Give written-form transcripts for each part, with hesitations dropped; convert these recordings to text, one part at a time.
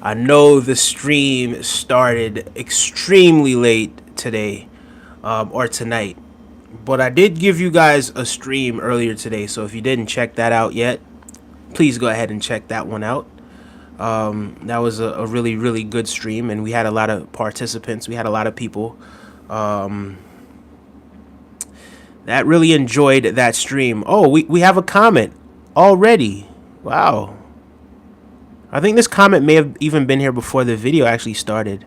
I know the stream started extremely late today, or tonight, but I did give you guys a stream earlier today. So if you didn't check that out yet, please go ahead and check that one out. That was a really, really good stream, and we had a lot of participants. We had a lot of people that really enjoyed that stream. Oh, we have a comment already. Wow. I think this comment may have even been here before the video actually started.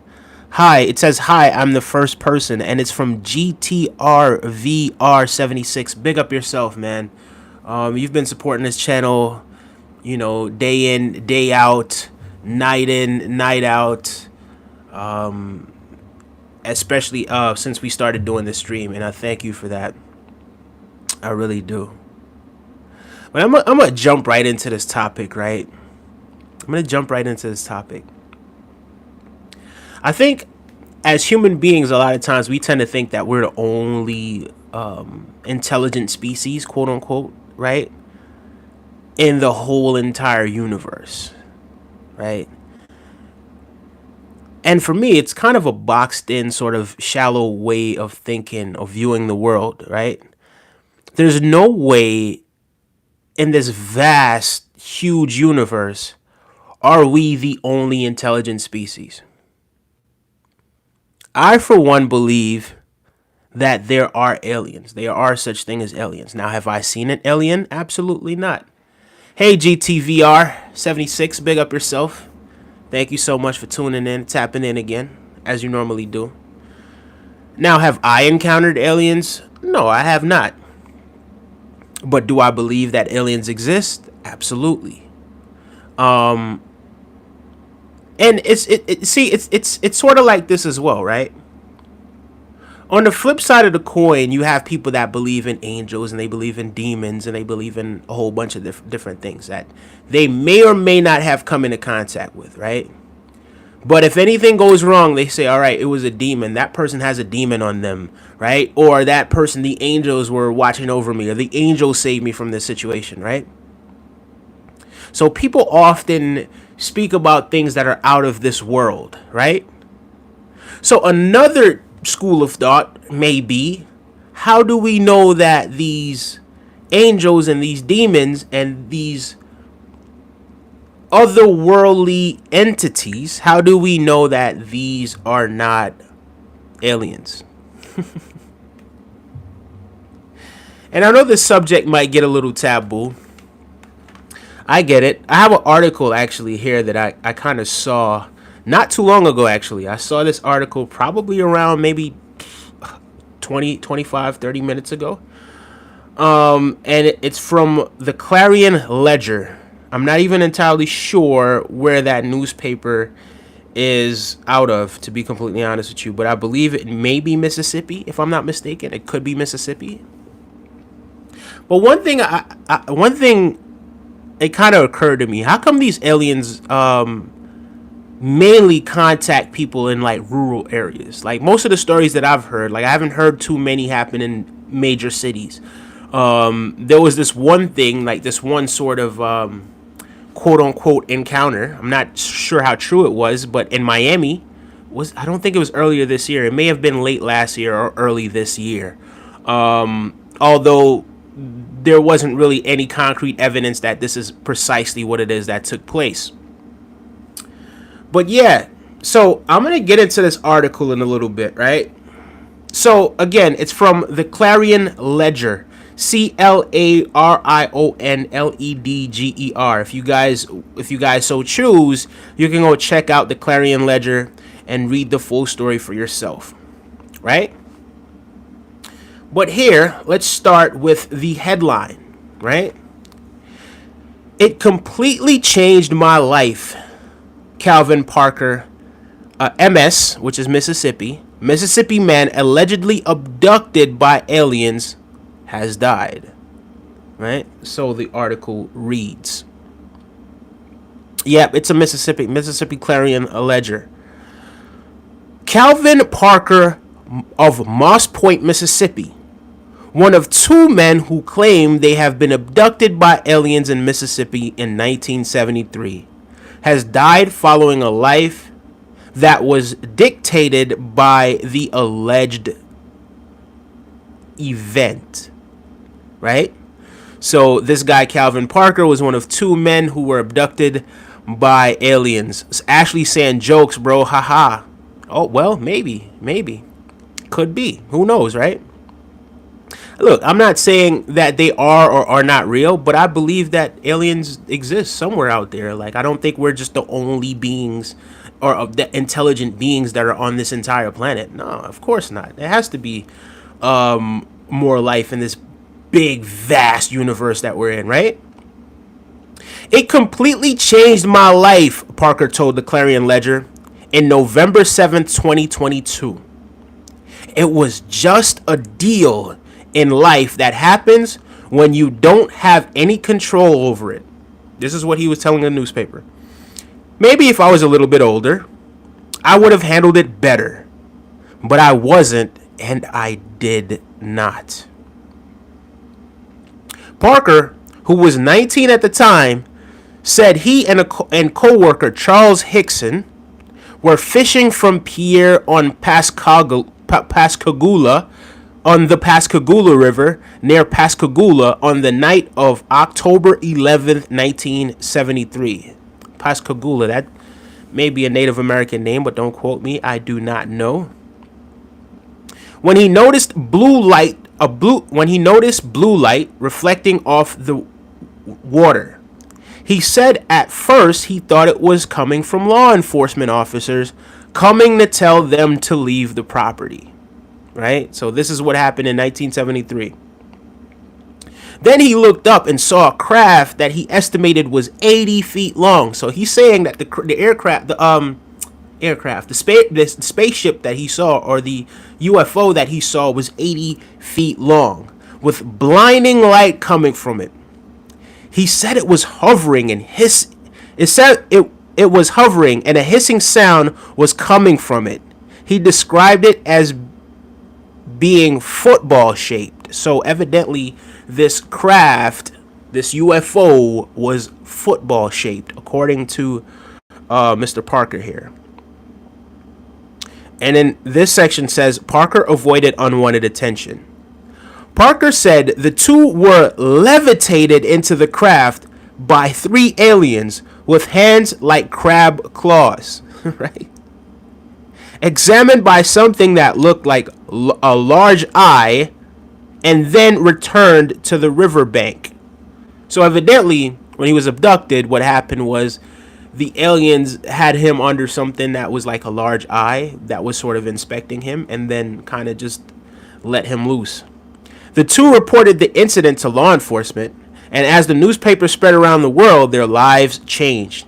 Hi, it says, hi, I'm the first person, and it's from GTRVR76. Big up yourself, man. You've been supporting this channel, you know, day in, day out, in, night out, especially since we started doing this stream, and I thank you for that. I really do. But I'm gonna jump right into this topic, right? I'm going to jump right into this topic. I think as human beings, a lot of times we tend to think that we're the only intelligent species, quote unquote, right? In the whole entire universe, right? And for me, it's kind of a boxed in, sort of shallow way of thinking, of viewing the world, right? There's no way in this vast, huge universe are we the only intelligent species. I, for one, believe that there are aliens. There are such things as aliens. Now, have I seen an alien? Absolutely not. Hey, GTVR76, big up yourself. Thank you so much for tuning in, tapping in again, as you normally do. Now, have I encountered aliens? No, I have not. But do I believe that aliens exist? Absolutely. And it's sort of like this as well, right? On the flip side of the coin, you have people that believe in angels, and they believe in demons, and they believe in a whole bunch of different things that they may or may not have come into contact with, right? But if anything goes wrong, they say, all right, it was a demon. That person has a demon on them, right? Or that person, the angels were watching over me, or the angels saved me from this situation, right? So people often speak about things that are out of this world, right? So another school of thought may be, how do we know that these angels and these demons and these otherworldly entities, how do we know that these are not aliens? And I know this subject might get a little taboo. I get it. I have an article actually here that I kind of saw not too long ago, actually. I saw this article probably around maybe 20, 25, 30 minutes ago. And it's from the Clarion Ledger. I'm not even entirely sure where that newspaper is out of, to be completely honest with you. But I believe it may be Mississippi, if I'm not mistaken. It could be Mississippi. But one thing it kind of occurred to me, how come these aliens mainly contact people in like rural areas? Like most of the stories that I've heard, like I haven't heard too many happen in major cities. There was this one thing, like this one sort of quote unquote encounter. I'm not sure how true it was, but in Miami, I don't think it was earlier this year. It may have been late last year or early this year. Although there wasn't really any concrete evidence that this is precisely what it is that took place. But yeah, so I'm going to get into this article in a little bit, right? So again, it's from the Clarion Ledger, CLARIONLEDGER. If you guys so choose, you can go check out the Clarion Ledger and read the full story for yourself, right? But here, let's start with the headline, right? It completely changed my life. Calvin Parker, MS, which is Mississippi man allegedly abducted by aliens has died, right? So the article reads. Yep, it's a Mississippi Clarion Ledger. Calvin Parker of Moss Point, Mississippi, one of two men who claim they have been abducted by aliens in Mississippi in 1973, has died following a life that was dictated by the alleged event, right? So this guy, Calvin Parker, was one of two men who were abducted by aliens. Ashley saying jokes, bro. Haha. Oh, well, maybe. Could be. Who knows, right? Look, I'm not saying that they are or are not real, but I believe that aliens exist somewhere out there. Like, I don't think we're just the only beings or the intelligent beings that are on this entire planet. No, of course not. There has to be more life in this big, vast universe that we're in, right? It completely changed my life, Parker told the Clarion Ledger in November 7th, 2022. It was just a deal in life that happens when you don't have any control over it. This is what he was telling the newspaper. Maybe if I was a little bit older, I would have handled it better. But I wasn't, and I did not. Parker, who was 19 at the time, said he and co-worker Charles Hickson were fishing from pier on Pascagoula on the Pascagoula River near Pascagoula on the night of October 11th, 1973. Pascagoula, that may be a Native American name, but don't quote me. I do not know. When he noticed blue light reflecting off the water, he said at first he thought it was coming from law enforcement officers coming to tell them to leave the property. Right? So this is what happened in 1973. Then he looked up and saw a craft that he estimated was 80 feet long. So he's saying that the spaceship that he saw, or the UFO that he saw, was 80 feet long with blinding light coming from it. He said it was hovering and it was hovering and a hissing sound was coming from it. He described it as being football shaped. So evidently this craft, this UFO, was football shaped, according to Mr. Parker here. And then this section says Parker avoided unwanted attention. Parker said the two were levitated into the craft by three aliens with hands like crab claws, right? Examined by something that looked like a large eye, and then returned to the riverbank. So evidently, when he was abducted, what happened was the aliens had him under something that was like a large eye that was sort of inspecting him, and then kind of just let him loose. The two reported the incident to law enforcement, and as the newspaper spread around the world, their lives changed.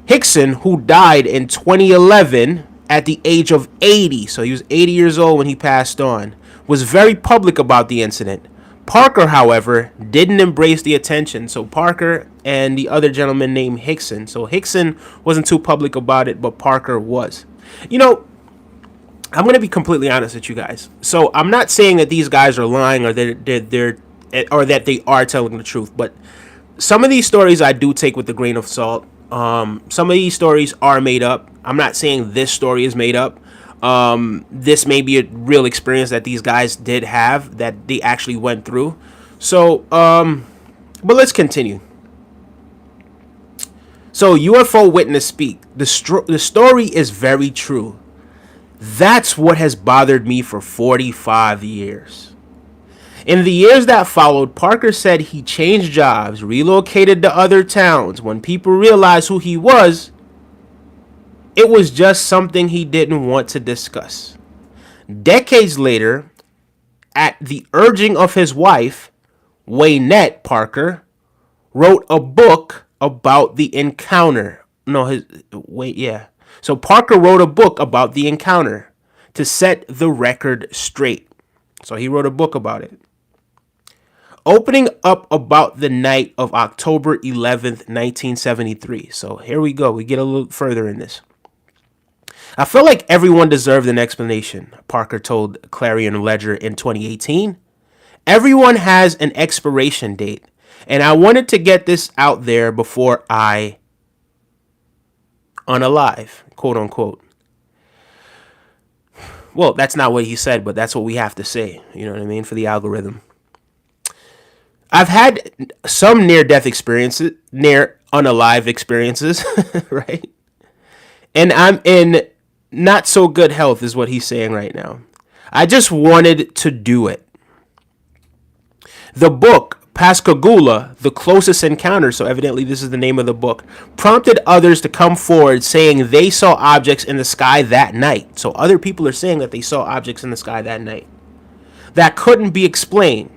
Hickson, who died in 2011 at the age of 80, so he was 80 years old when he passed on, was very public about the incident. Parker, however, didn't embrace the attention. So Parker and the other gentleman named Hickson. So Hickson wasn't too public about it, but Parker was. You know, I'm going to be completely honest with you guys. So I'm not saying that these guys are lying or they're or that they are telling the truth, but some of these stories I do take with a grain of salt. Some of these stories are made up. I'm not saying this story is made up. This may be a real experience that these guys did have, that they actually went through. So, but let's continue. So, UFO witness speak. The story is very true. That's what has bothered me for 45 years. In the years that followed, Parker said he changed jobs, relocated to other towns. When people realized who he was, it was just something he didn't want to discuss. Decades later, at the urging of his wife, Waynette Parker, wrote a book about the encounter. So Parker wrote a book about the encounter to set the record straight. So he wrote a book about it. Opening up about the night of October 11th, 1973. So here we go. We get a little further in this. I felt like everyone deserved an explanation, Parker told Clarion Ledger in 2018. Everyone has an expiration date, and I wanted to get this out there before I unalive, quote unquote. Well, that's not what he said, but that's what we have to say. You know what I mean? For the algorithm. I've had some near death experiences, near unalive experiences, right? And I'm in not so good health, is what he's saying right now. I just wanted to do it. The book, Pascagoula, The Closest Encounter, so evidently this is the name of the book, prompted others to come forward saying they saw objects in the sky that night. So other people are saying that they saw objects in the sky that night that couldn't be explained.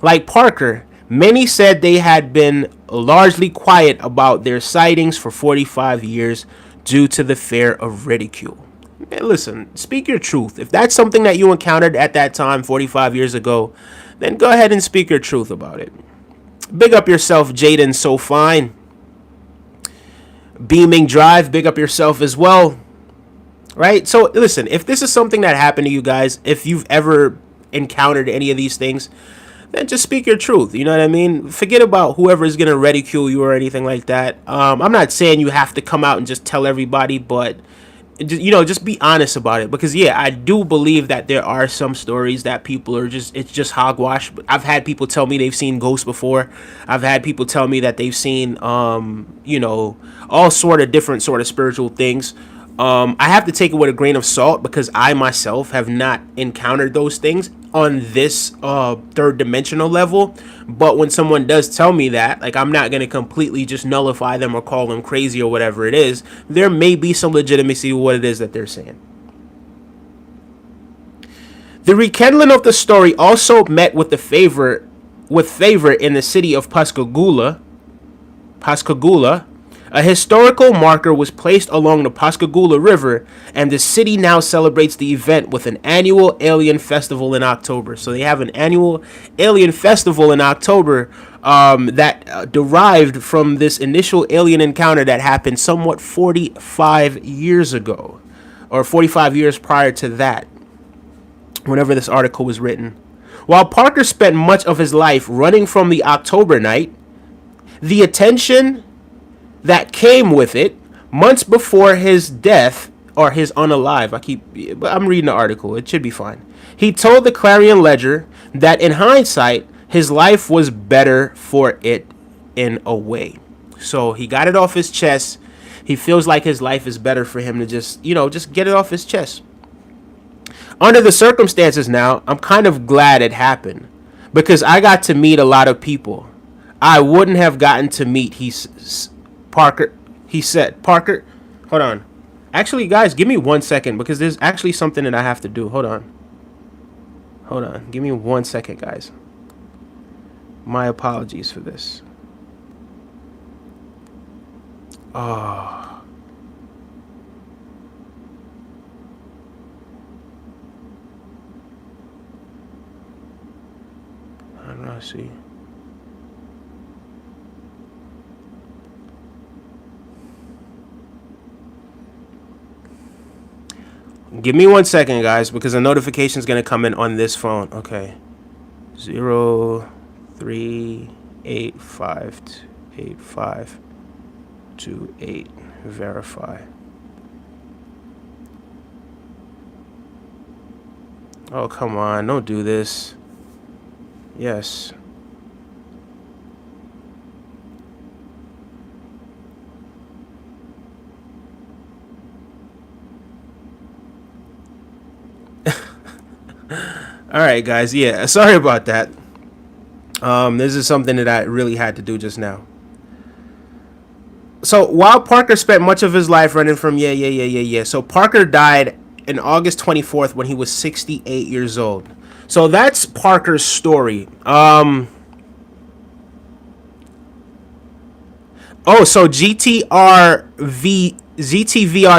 Like Parker, many said they had been largely quiet about their sightings for 45 years due to the fear of ridicule. Man, listen, speak your truth. If that's something that you encountered at that time 45 years ago, then go ahead and speak your truth about it. Big up yourself, Jaden So Fine. Beaming Drive, big up yourself as well. Right? So listen, if this is something that happened to you guys, if you've ever encountered any of these things, then just speak your truth. You know what I mean? Forget about whoever is going to ridicule you or anything like that. I'm not saying you have to come out and just tell everybody, but just be honest about it, because yeah, I do believe that there are some stories that people are just, it's just hogwash. I've had people tell me they've seen ghosts before. I've had people tell me that they've seen all sort of different sort of spiritual things. I have to take it with a grain of salt because I myself have not encountered those things on this third dimensional level. But when someone does tell me that, like, I'm not going to completely just nullify them or call them crazy or whatever it is. There may be some legitimacy to what it is that they're saying. The rekindling of the story also met with favor in the city of Pascagoula. A historical marker was placed along the Pascagoula River, and the city now celebrates the event with an annual alien festival in October. So they have an annual alien festival in October that derived from this initial alien encounter that happened somewhat 45 years ago, or 45 years prior to that, whenever this article was written. While Parker spent much of his life running from the October night, the attention that came with it months before his death, or his unalive. I'm reading the article. It should be fine. He told the Clarion Ledger that in hindsight, his life was better for it in a way. So he got it off his chest. He feels like his life is better for him to just get it off his chest. Under the circumstances now, I'm kind of glad it happened because I got to meet a lot of people I wouldn't have gotten to meet. Parker, he said. Parker, hold on. Actually, guys, give me 1 second because there's actually something that I have to do. Hold on. Give me 1 second, guys. My apologies for this. Oh. I don't know. See. Give me 1 second, guys, because a notification is going to come in on this phone. Okay. 038528528. Verify. Oh, come on. Don't do this. Yes. All right, guys. Yeah, sorry about that. This is something that I really had to do just now. So while Parker spent much of his life running from So Parker died in August 24th when he was 68 years old. So that's Parker's story. So ZTVR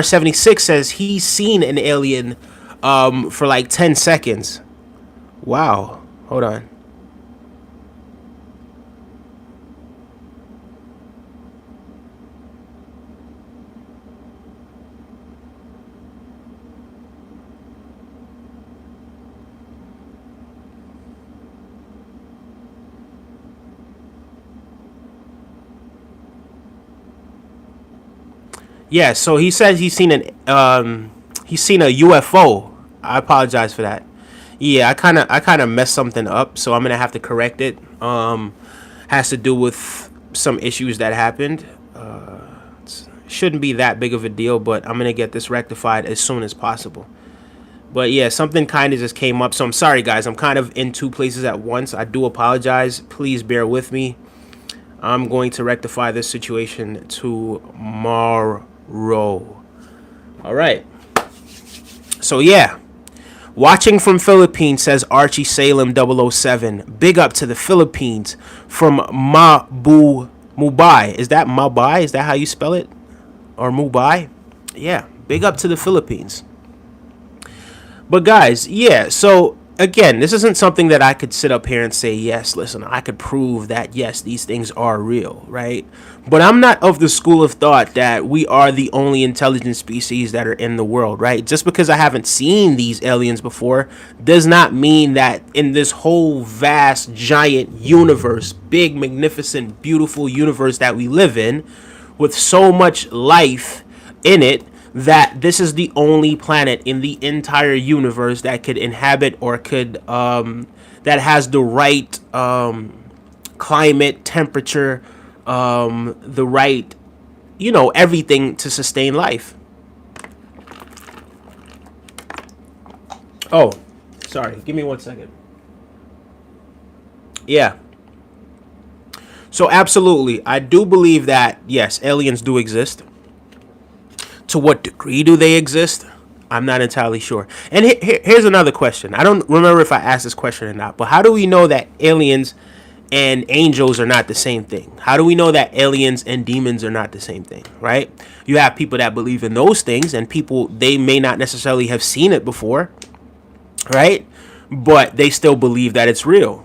76 says he's seen an alien for like 10 seconds. Wow. Hold on. Yeah, so he says he's seen a UFO. I apologize for that. Yeah, I kind of messed something up, so I'm gonna have to correct it. Has to do with some issues that happened. Shouldn't be that big of a deal, but I'm gonna get this rectified as soon as possible. But yeah, something kind of just came up, so I'm sorry, guys. I'm kind of in two places at once. I do apologize. Please bear with me. I'm going to rectify this situation tomorrow. All right. So yeah, watching from Philippines, says Archie Salem 007. Big up to the Philippines from Mumbai. Is that Mumbai? Is that how you spell it? Or Mumbai? Yeah, big up to the Philippines. But guys, yeah, so again, this isn't something that I could sit up here and say, yes, listen, I could prove that, yes, these things are real, right? But I'm not of the school of thought that we are the only intelligent species that are in the world, right? Just because I haven't seen these aliens before does not mean that in this whole vast, giant universe, big, magnificent, beautiful universe that we live in, with so much life in it, that this is the only planet in the entire universe that could inhabit or could that has the right climate, temperature, the right, everything to sustain life. Oh, sorry, give me 1 second. Yeah, so absolutely, I do believe that yes, aliens do exist. To what degree do they exist? I'm not entirely sure. And here's another question. I don't remember if I asked this question or not, but how do we know that aliens and angels are not the same thing? How do we know that aliens and demons are not the same thing, right? You have people that believe in those things, and people, they may not necessarily have seen it before, right? But they still believe that it's real.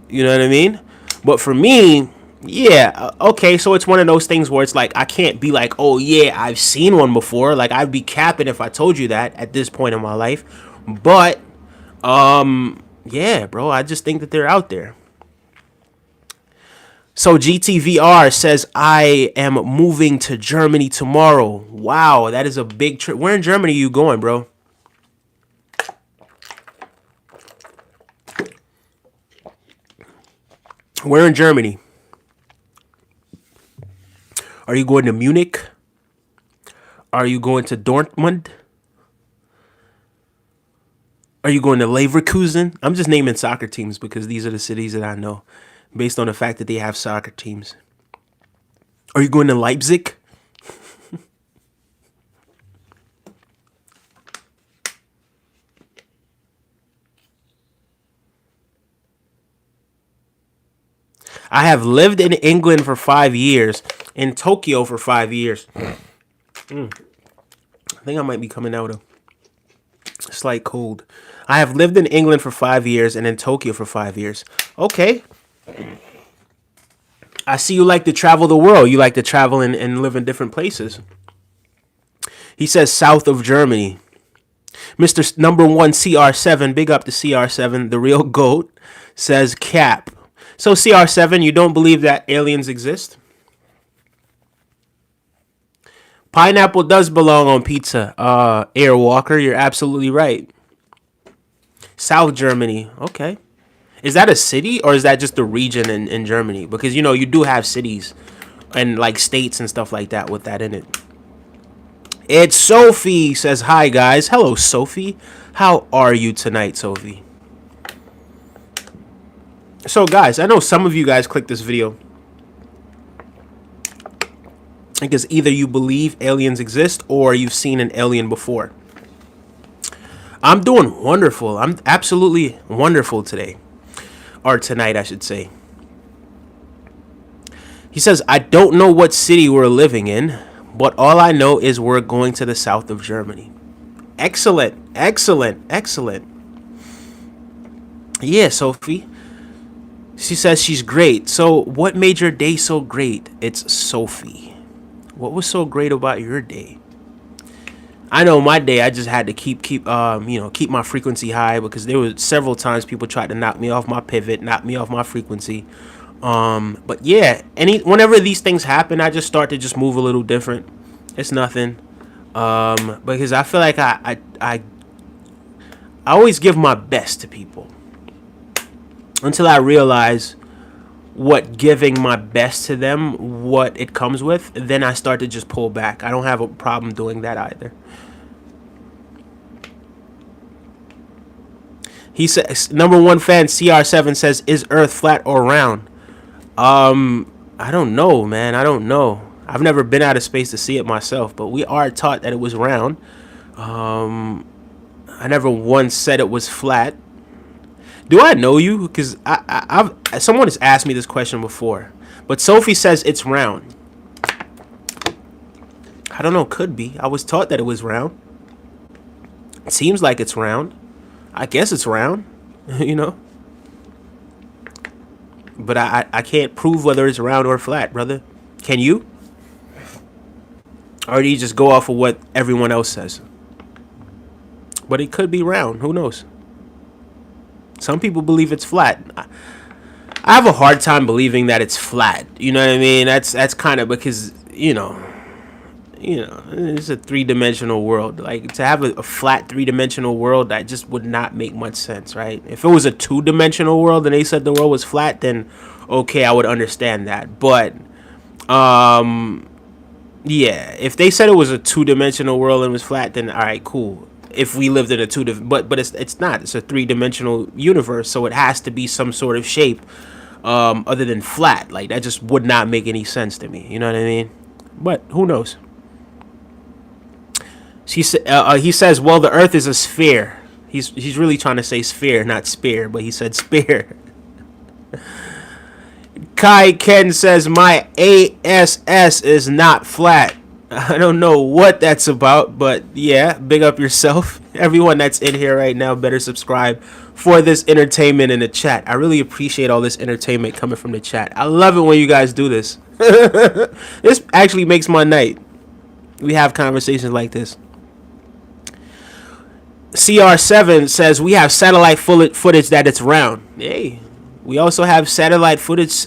You know what I mean? But for me, yeah, okay, so it's one of those things where it's like I can't be like, oh yeah, I've seen one before. Like I'd be capping if I told you that at this point in my life. But yeah, bro, I just think that they're out there. So GTVR says I am moving to Germany tomorrow. Wow, that is a big trip. Where in Germany are you going, bro? Where in Germany? Are you going to Munich? Are you going to Dortmund? Are you going to Leverkusen? I'm just naming soccer teams because these are the cities that I know based on the fact that they have soccer teams. Are you going to Leipzig? I have lived in England for 5 years, in Tokyo for 5 years. I think I might be coming out of a slight cold. I have lived in England for 5 years and in Tokyo for 5 years. Okay. I see you like to travel the world. You like to travel and live in different places. He says south of Germany. Mr. Number One CR7, big up to CR7, the real GOAT, says cap. So CR7, you don't believe that aliens exist? Pineapple does belong on pizza. Airwalker, you're absolutely right. South Germany, okay. Is that a city or is that just a region in Germany? Because you do have cities and like states and stuff like that with that in it. It's Sophie says hi guys. Hello Sophie. How are you tonight, Sophie? So guys, I know some of you guys clicked this video because either you believe aliens exist or you've seen an alien before. I'm doing wonderful. I'm absolutely wonderful today. Or tonight, I should say. He says, I don't know what city we're living in, but all I know is we're going to the south of Germany. Excellent, excellent, excellent. Yeah, Sophie. She says she's great. So what made your day so great? It's Sophie. What was so great about your day? I know my day, I just had to keep my frequency high because there were several times people tried to knock me off my pivot, knock me off my frequency. But yeah, whenever these things happen, I just start to just move a little different. It's nothing. Because I feel like I always give my best to people until I realize what giving my best to them, what it comes with. Then I start to just pull back. I don't have a problem doing that either. He says, number one fan CR7 says, "Is Earth flat or round?" I don't know, man. I don't know. I've never been out of space to see it myself, but we are taught that it was round. I never once said it was flat. Do I know you? Because I've someone has asked me this question before, but Sophie says it's round. I don't know. Could be. I was taught that it was round. It seems like it's round. I guess it's round. you know. But I can't prove whether it's round or flat, brother. Can you? Or do you just go off of what everyone else says? But it could be round. Who knows? Some people believe it's flat. I have a hard time believing that it's flat. You know what I mean? That's kind of because it's a three-dimensional world. Like, to have a flat three-dimensional world, that just would not make much sense, right? If it was a two-dimensional world and they said the world was flat, then okay, I would understand that. But yeah, if they said it was a two-dimensional world and was flat, then all right, cool. If we lived in a but it's not. It's a three-dimensional universe, so it has to be some sort of shape other than flat. Like, that just would not make any sense to me. You know what I mean? But who knows? He says, well, the Earth is a sphere. He's really trying to say sphere, not spear, but he said sphere. Kai Ken says, my ASS is not flat. I don't know what that's about, but yeah, big up yourself. Everyone that's in here right now better subscribe for this entertainment in the chat. I really appreciate all this entertainment coming from the chat. I love it when you guys do this. This actually makes my night. We have conversations like this. CR7 says, we have satellite footage that it's round. Hey, we also have satellite footage.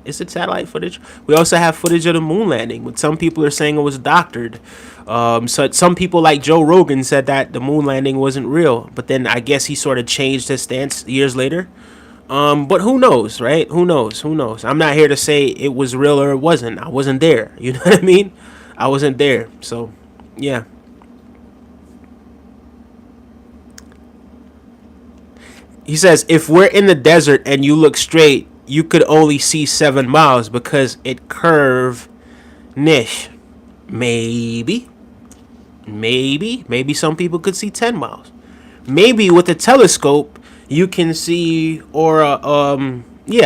Is it satellite footage? We also have footage of the moon landing, but some people are saying it was doctored. So some people like Joe Rogan said that the moon landing wasn't real, but then I guess he sort of changed his stance years later. But who knows, right? Who knows? I'm not here to say it was real or it wasn't. I wasn't there. You know what I mean? I wasn't there. So, yeah. He says, if we're in the desert and you look straight, you could only see 7 miles because it curve niche. Maybe some people could see 10 miles. Maybe with a telescope you can see, or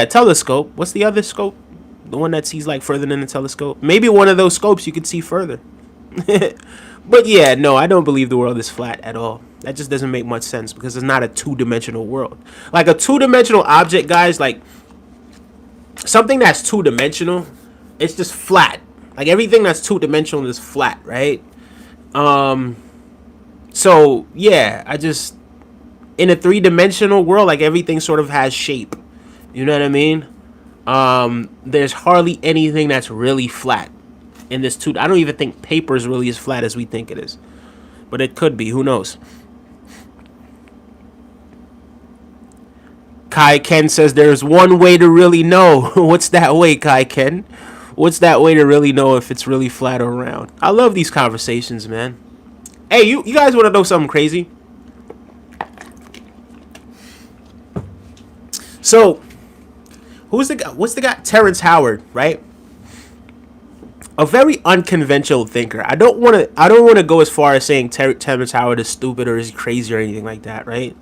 telescope. What's the other scope? The one that sees like further than the telescope. Maybe one of those scopes you could see further. But yeah, no, I don't believe the world is flat at all. That just doesn't make much sense because it's not a two-dimensional world. Like a two-dimensional object, guys, like something that's two-dimensional, it's just flat. Like everything that's two-dimensional is flat, right? So yeah, in a three-dimensional world, like everything sort of has shape. You know what I mean? There's hardly anything that's really flat in this two. I don't even think paper is really as flat as we think it is, but it could be. Who knows? Kai Ken says there's one way to really know. What's that way, Kai Ken? What's that way to really know if it's really flat or round? I love these conversations, man. Hey, you guys want to know something crazy? So, who's the guy? What's the guy? Terrence Howard, right? A very unconventional thinker. I don't want to go as far as saying Terrence Howard is stupid or is crazy or anything like that, right?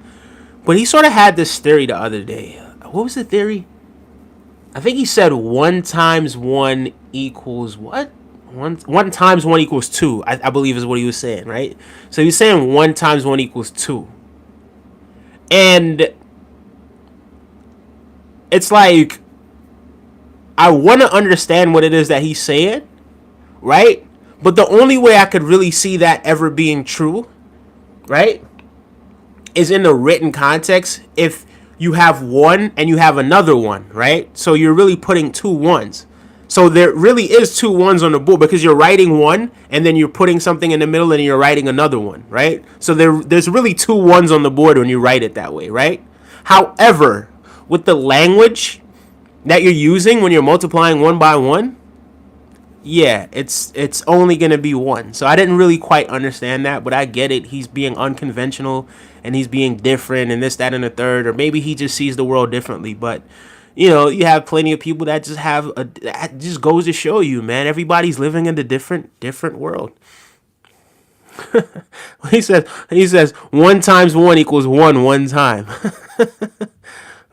But he sort of had this theory the other day. What was the theory? I think he said 1 times 1 equals what? 1 times 1 equals 2, I believe is what he was saying, right? So he was saying 1 times 1 equals 2. And it's like, I want to understand what it is that he's saying, right? But the only way I could really see that ever being true, right, is in the written context. If you have 1 and you have another 1, right? So you're really putting 2 1s. So there really is two ones on the board because you're writing one and then you're putting something in the middle and you're writing another one, right? So there's really two ones on the board when you write it that way, right? However, with the language that you're using when you're multiplying one by one, yeah, it's only gonna be one. So I didn't really quite understand that, but I get it. He's being unconventional and he's being different and this, that, and the third, or maybe he just sees the world differently. But you have plenty of people that just have a that just goes to show you, man. Everybody's living in a different world. He says one times one equals one time.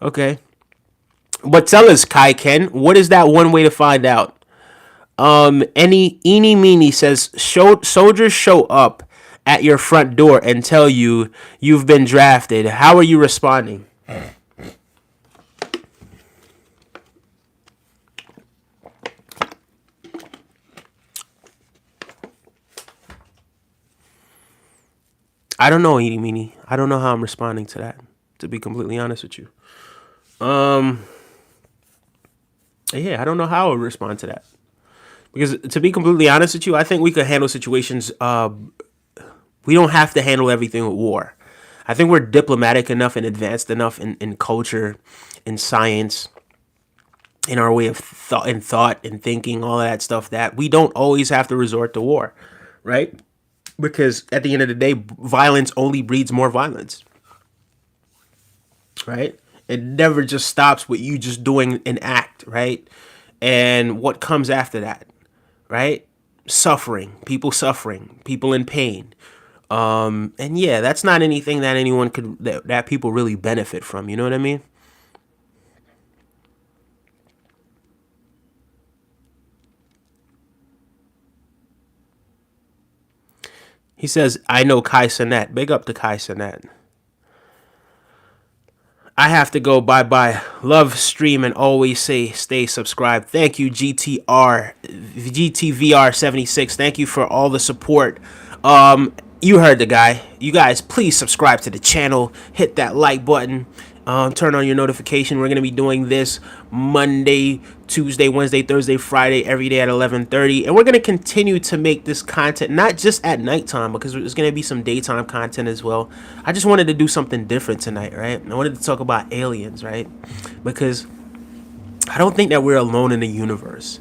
Okay, but tell us, Kai Ken, what is that one way to find out? Any eeny meeny says soldiers show up at your front door and tell you you've been drafted. How are you responding? I don't know, eeny meeny. I don't know how I'm responding to that. To be completely honest with you, yeah, I don't know how I would respond to that because to be completely honest with you, I think we could handle situations. We don't have to handle everything with war. I think we're diplomatic enough and advanced enough in culture, in science, in our way of thought and thinking, all of that stuff that we don't always have to resort to war, right? Because at the end of the day, violence only breeds more violence, right? It never just stops with you just doing an act, right? And what comes after that, right? Suffering, people in pain. And yeah, that's not anything that anyone could that people really benefit from. You know what I mean? He says, "I know Kai Sinet. Big up to Kai Sinet. I have to go. Bye bye. Love stream and always say stay subscribed. Thank you, GTVR76. Thank you for all the support. You heard the guy. You guys, please subscribe to the channel. Hit that like button. Turn on your notification. We're gonna be doing this Monday, Tuesday, Wednesday, Thursday, Friday, every day at 11:30, and we're gonna continue to make this content not just at nighttime because there's gonna be some daytime content as well. I just wanted to do something different tonight, right? I wanted to talk about aliens, right? Because I don't think that we're alone in the universe.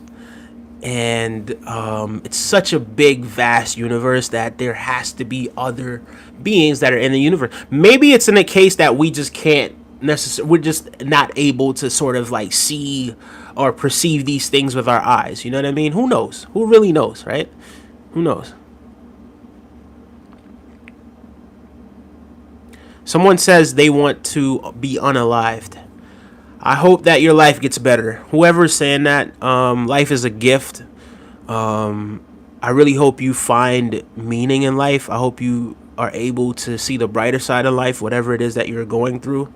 And it's such a big, vast universe that there has to be other beings that are in the universe. Maybe it's in a case that we just can't necessarily, we're just not able to sort of like see or perceive these things with our eyes. You know what I mean? Who knows? Who really knows, right? Who knows? Someone says they want to be unalived. I hope that your life gets better. Whoever's saying that, life is a gift. I really hope you find meaning in life. I hope you are able to see the brighter side of life, whatever it is that you're going through.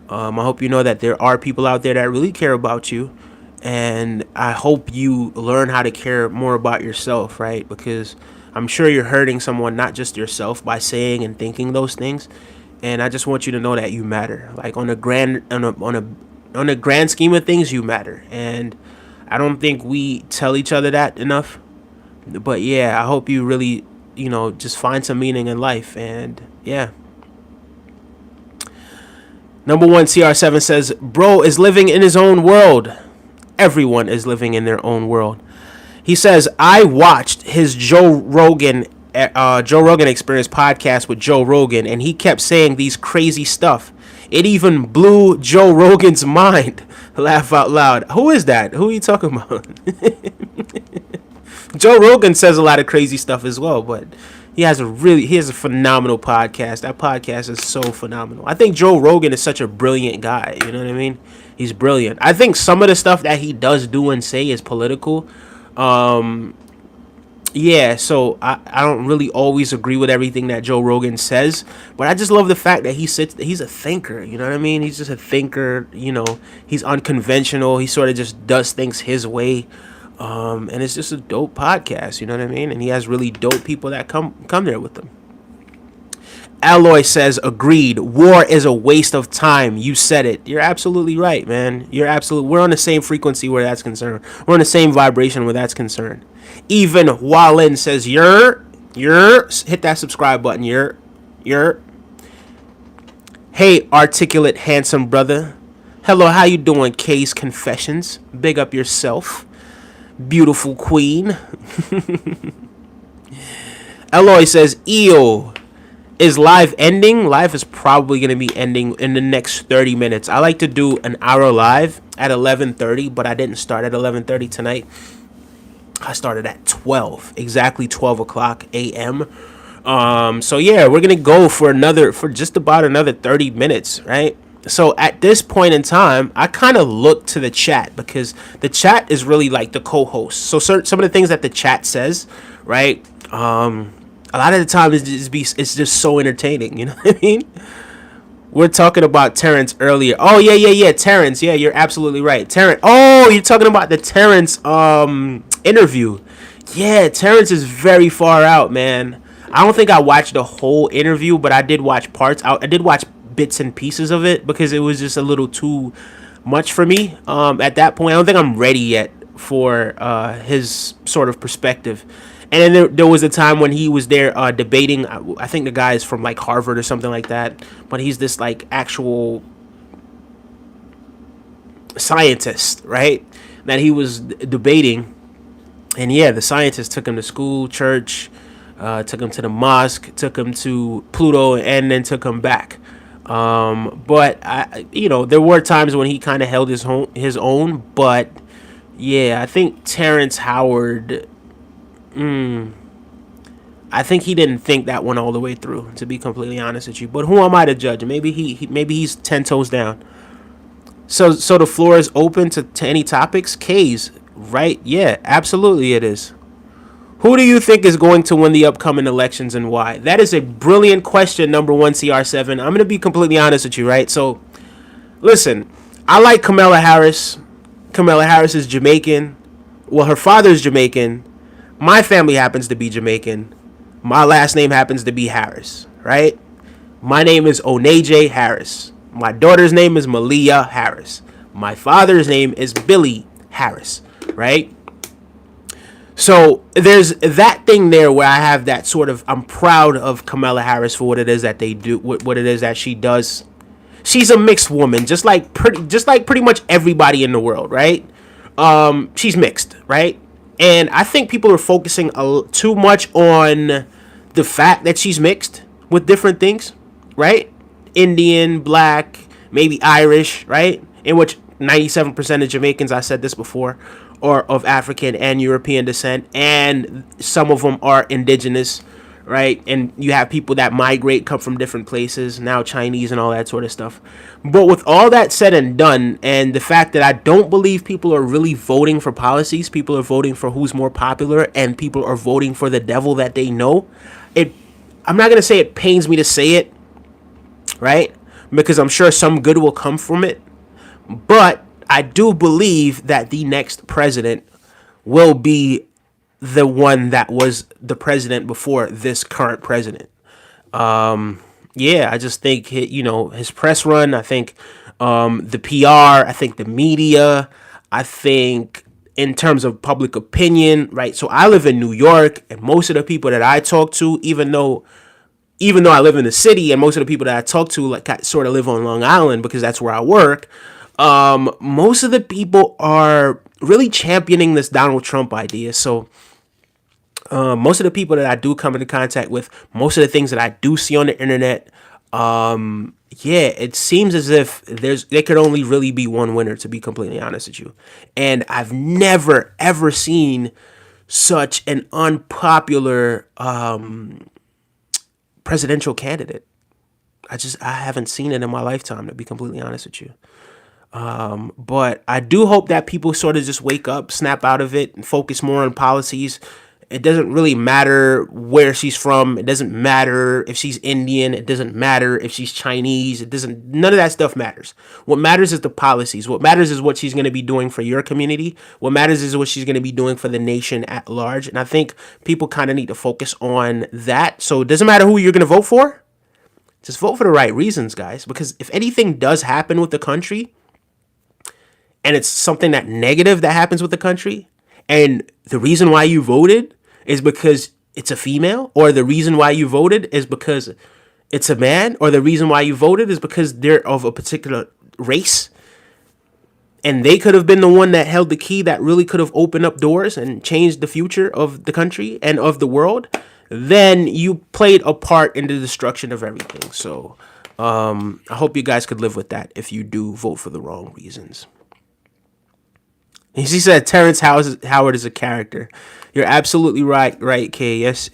I hope you know that there are people out there that really care about you. And I hope you learn how to care more about yourself, right? Because I'm sure you're hurting someone, not just yourself, by saying and thinking those things. And I just want you to know that you matter. Like on a grand scheme of things, you matter. And I don't think we tell each other that enough. But yeah, I hope you really, just find some meaning in life. And yeah. Number one, CR7 says, bro is living in his own world. Everyone is living in their own world. He says, I watched his Joe Rogan Experience podcast with Joe Rogan, and he kept saying these crazy stuff. It even blew Joe Rogan's mind. Laugh out loud. Who is that? Who are you talking about? Joe Rogan says a lot of crazy stuff as well, but he has a phenomenal podcast. That podcast is so phenomenal. I think Joe Rogan is such a brilliant guy. You know what I mean? He's brilliant. I think some of the stuff that he does do and say is political. Yeah, so I don't really always agree with everything that Joe Rogan says, but I just love the fact that he's a thinker, you know what I mean? He's just a thinker, he's unconventional, he sort of just does things his way, and it's just a dope podcast, you know what I mean? And he has really dope people that come there with him. Alloy says, agreed. War is a waste of time. You said it. You're absolutely right, man. We're on the same frequency where that's concerned. We're on the same vibration where that's concerned. Even Wallin says, hit that subscribe button. You're. Hey, articulate, handsome brother. Hello, how you doing, K's Confessions? Big up yourself. Beautiful queen. Eloy says, EO. Is live ending? Live is probably going to be ending in the next 30 minutes. I like to do an hour live at 11:30, but I didn't start at 11:30 tonight. I started at 12, exactly 12 o'clock a.m. So yeah, we're going to go for just about another 30 minutes, right? So at this point in time, I kind of look to the chat because the chat is really like the co-host. So some of the things that the chat says, right? A lot of the time it's just so entertaining, you know what I mean? We're talking about Terrence earlier. Oh yeah, Terrence. Yeah, you're absolutely right. Terrence. Oh, you're talking about the Terrence interview. Yeah, Terrence is very far out, man. I don't think I watched the whole interview, but I did watch parts. I did watch bits and pieces of it because it was just a little too much for me at that point. I don't think I'm ready yet for his sort of perspective. And then there was a time when he was there debating. I think the guy is from like Harvard or something like that. But he's this like actual scientist, right? That he was debating. And yeah, the scientist took him to school, church, took him to the mosque, took him to Pluto, and then took him back. But there were times when he kind of held his own. But yeah, I think Terrence Howard. I think he didn't think that one all the way through, to be completely honest with you. But who am I to judge? Maybe he's 10 toes down. So the floor is open to any topics. K's, right? Yeah, absolutely it is. Who do you think is going to win the upcoming elections and why? That is a brilliant question, number one CR7. I'm going to be completely honest with you, right? So, listen, I like Kamala Harris. Kamala Harris is Jamaican. Well, her father's Jamaican. My family happens to be Jamaican. My last name happens to be Harris, right? My name is Oneje Harris. My daughter's name is Malia Harris. My father's name is Billy Harris, right? So there's that thing there where I have that sort of, I'm proud of Kamala Harris for what it is that they do, what it is that she does. She's a mixed woman, just like pretty much everybody in the world, right? She's mixed, right? And I think people are focusing too much on the fact that she's mixed with different things, right? Indian, black, maybe Irish, right? In which 97% of Jamaicans, I said this before, are of African and European descent. And some of them are indigenous, right? And you have people that migrate, come from different places, now Chinese and all that sort of stuff. But with all that said and done, and the fact that I don't believe people are really voting for policies, people are voting for who's more popular, and people are voting for the devil that they know, I'm not going to say it pains me to say it, right? Because I'm sure some good will come from it. But I do believe that the next president will be the one that was the president before this current president. Yeah, I just think his press run. I think the PR. I think the media. I think in terms of public opinion, right? So I live in New York, and most of the people that I talk to, even though I live in the city, and most of the people that I talk to like sort of live on Long Island because that's where I work. Most of the people are really championing this Donald Trump idea. So most of the people that I do come into contact with, most of the things that I do see on the internet, it seems as if there could only really be one winner, to be completely honest with you. And I've never, ever seen such an unpopular presidential candidate. I haven't seen it in my lifetime, to be completely honest with you. But I do hope that people sort of just wake up, snap out of it, and focus more on policies. It doesn't really matter where she's from. It doesn't matter if she's Indian. It doesn't matter if she's Chinese. None of that stuff matters. What matters is the policies. What matters is what she's going to be doing for your community. What matters is what she's going to be doing for the nation at large. And I think people kind of need to focus on that. So it doesn't matter who you're going to vote for. Just vote for the right reasons, guys. Because if anything does happen with the country, and it's something that negative that happens with the country, and the reason why you voted is because it's a female, or the reason why you voted is because it's a man, or the reason why you voted is because they're of a particular race, and they could have been the one that held the key that really could have opened up doors and changed the future of the country and of the world, then you played a part in the destruction of everything. So I hope you guys could live with that if you do vote for the wrong reasons. He said Terrence Howard is a character. You're absolutely right, Kay. Yes,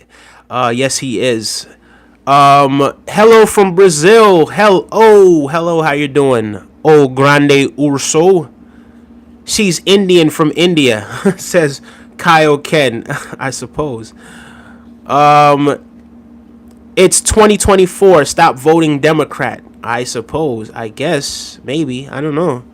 yes, he is. Hello from Brazil. Hello. How you doing? Oh, grande urso. She's Indian from India, says Kyle Ken. I suppose. It's 2024. Stop voting Democrat. I suppose. I guess. Maybe. I don't know.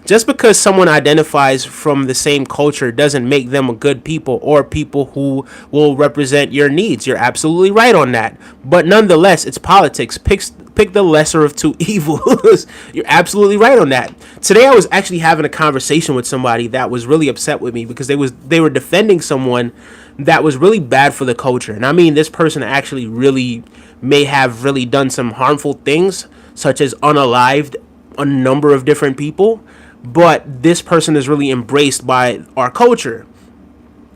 Just because someone identifies from the same culture doesn't make them a good people or people who will represent your needs. You're absolutely right on that. But nonetheless, it's politics. Pick the lesser of two evils. You're absolutely right on that. Today I was actually having a conversation with somebody that was really upset with me because they were defending someone that was really bad for the culture. And I mean, this person actually really may have really done some harmful things, such as unalived a number of different people. But this person is really embraced by our culture.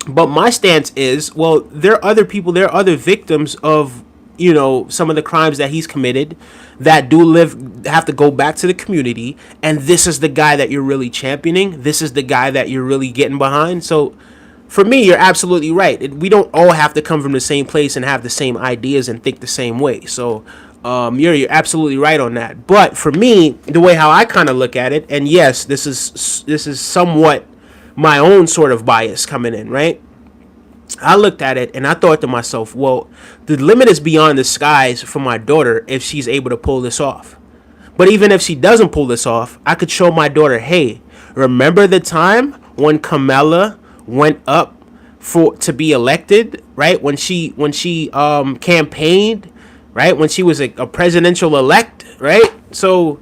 But my stance is, well, there are other people, there are other victims of, some of the crimes that he's committed that have to go back to the community. And this is the guy that you're really championing. This is the guy that you're really getting behind. So for me, you're absolutely right. We don't all have to come from the same place and have the same ideas and think the same way. So you're absolutely right on that. But for me, the way how I kind of look at it, and yes, this is somewhat my own sort of bias coming in, right? I looked at it and I thought to myself, well, the limit is beyond the skies for my daughter if she's able to pull this off. But even if she doesn't pull this off, I could show my daughter, hey, remember the time when Kamala went up to be elected, right? When she campaigned, right? When she was a presidential elect, right? So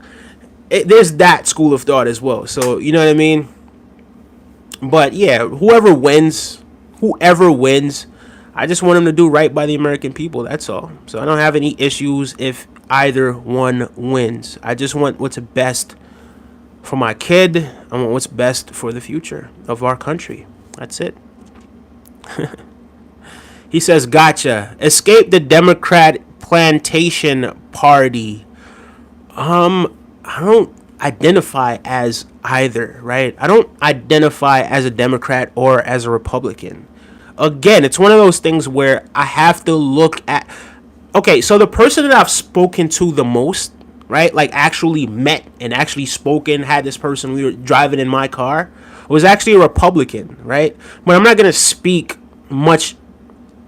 there's that school of thought as well. So, you know what I mean? But yeah, whoever wins, I just want them to do right by the American people. That's all. So I don't have any issues if either one wins. I just want what's best for my kid. I want what's best for the future of our country. That's it. He says, gotcha. Escape the Democrat plantation party. I don't identify as either, right? I don't identify as a Democrat or as a Republican. Again, it's one of those things where I have to look at. Okay, so the person that I've spoken to the most, right, like actually met and actually spoken, had this person, we were driving in my car, was actually a Republican, right? But I'm not going to speak much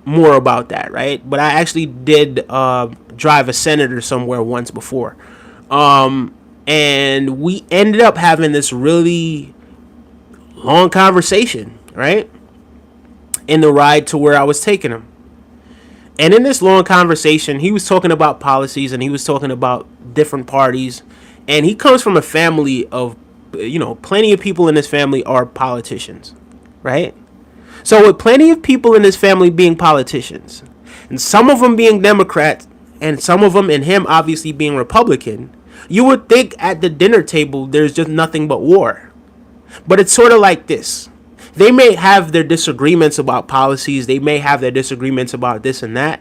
more about that, right? But I actually did drive a senator somewhere once before. And we ended up having this really long conversation, right? In the ride to where I was taking him. And in this long conversation, he was talking about policies and he was talking about different parties. And he comes from a family of, plenty of people in his family are politicians, right? So with plenty of people in his family being politicians, and some of them being Democrats, and some of them and him obviously being Republican, you would think at the dinner table there's just nothing but war. But it's sort of like this. They may have their disagreements about policies. They may have their disagreements about this and that.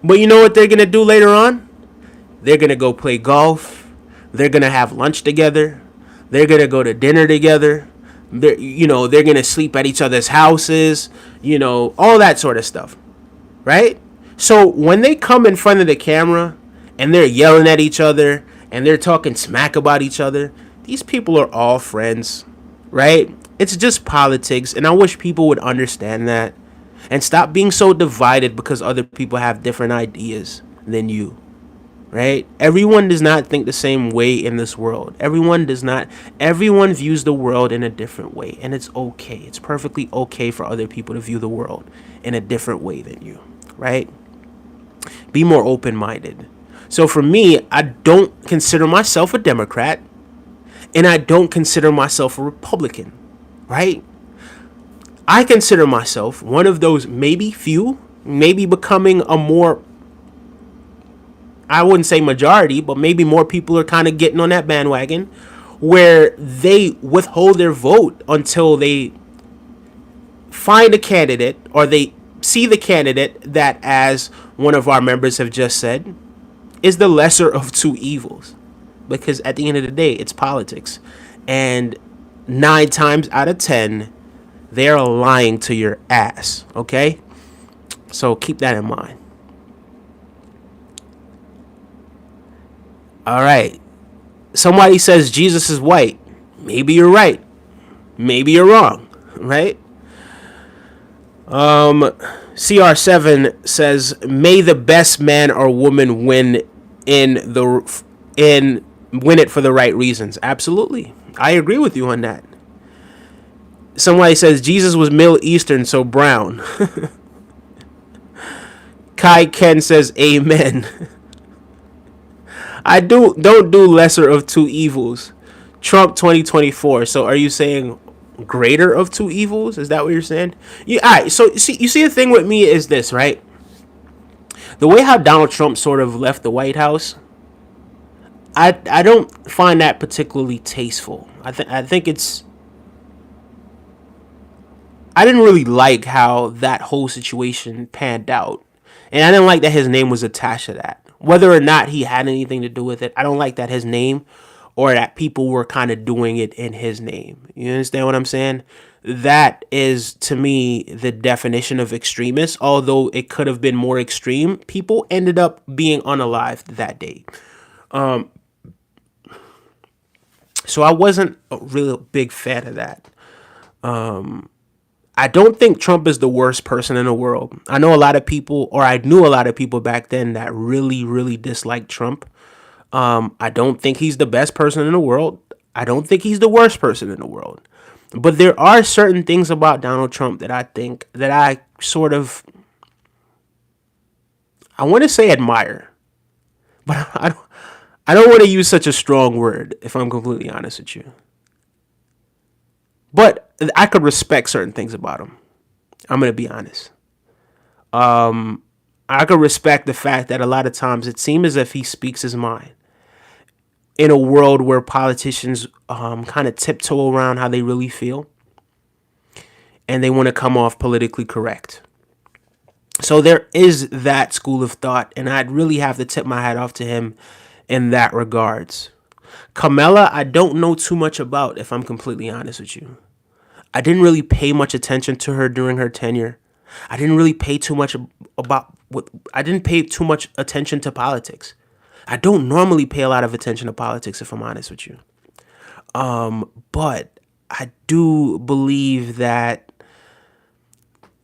But you know what they're going to do later on? They're going to go play golf. They're going to have lunch together. They're going to go to dinner together. They're going to sleep at each other's houses. All that sort of stuff. Right? So when they come in front of the camera and they're yelling at each other and they're talking smack about each other, these people are all friends. Right? It's just politics, and I wish people would understand that and stop being so divided because other people have different ideas than you, right? Everyone does not think the same way in this world. Everyone views the world in a different way, and it's okay. It's perfectly okay for other people to view the world in a different way than you, right? Be more open-minded. So for me, I don't consider myself a Democrat and I don't consider myself a Republican, right? I consider myself one of those maybe few, maybe becoming a more, I wouldn't say majority, but maybe more people are kind of getting on that bandwagon where they withhold their vote until they find a candidate or they see the candidate that, as one of our members have just said, is the lesser of two evils. Because at the end of the day, it's politics. And 9 times out of 10, they're lying to your ass. Okay? So keep that in mind. All right. Somebody says Jesus is white. Maybe you're right. Maybe you're wrong. Right? CR7 says, "May the best man or woman win in win it for the right reasons." Absolutely, I agree with you on that. Somebody says Jesus was Middle Eastern, so brown. Kai Ken says, "Amen." I don't do lesser of two evils. Trump 2024. So are you saying greater of two evils? Is that what you're saying? Yeah. All right. So you see the thing with me is this, right? The way how Donald Trump sort of left the White House, I don't find that particularly tasteful. I think it's, I didn't really like how that whole situation panned out, and I didn't like that his name was attached to that. Whether or not he had anything to do with it, I don't like that his name or that people were kind of doing it in his name. You understand what I'm saying? That is, to me, the definition of extremist. Although it could have been more extreme, people ended up being unalived that day. So I wasn't a real big fan of that. I don't think Trump is the worst person in the world. I know a lot of people, or I knew a lot of people back then that really, really disliked Trump. I don't think he's the best person in the world. I don't think he's the worst person in the world. But there are certain things about Donald Trump that I think that I sort of, I want to say admire, but I don't want to use such a strong word, if I'm completely honest with you. But I could respect certain things about him. I'm going to be honest. I could respect the fact that a lot of times it seems as if he speaks his mind in a world where politicians kind of tiptoe around how they really feel and they want to come off politically correct. So there is that school of thought, and I'd really have to tip my hat off to him in that regards. Kamala, I don't know too much about, if I'm completely honest with you. I didn't really pay much attention to her during her tenure. I didn't really pay too much I didn't pay too much attention to politics. I don't normally pay a lot of attention to politics, if I'm honest with you. But I do believe that,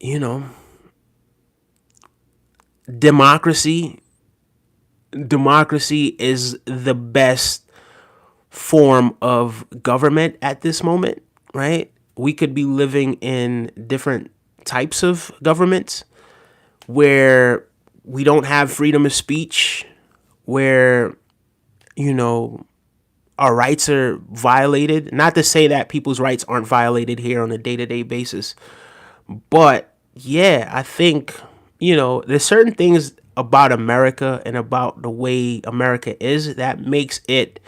democracy is the best form of government at this moment, right? We could be living in different types of governments where we don't have freedom of speech, where, our rights are violated. Not to say that people's rights aren't violated here on a day-to-day basis, but yeah, I think, there's certain things about America and about the way America is that makes it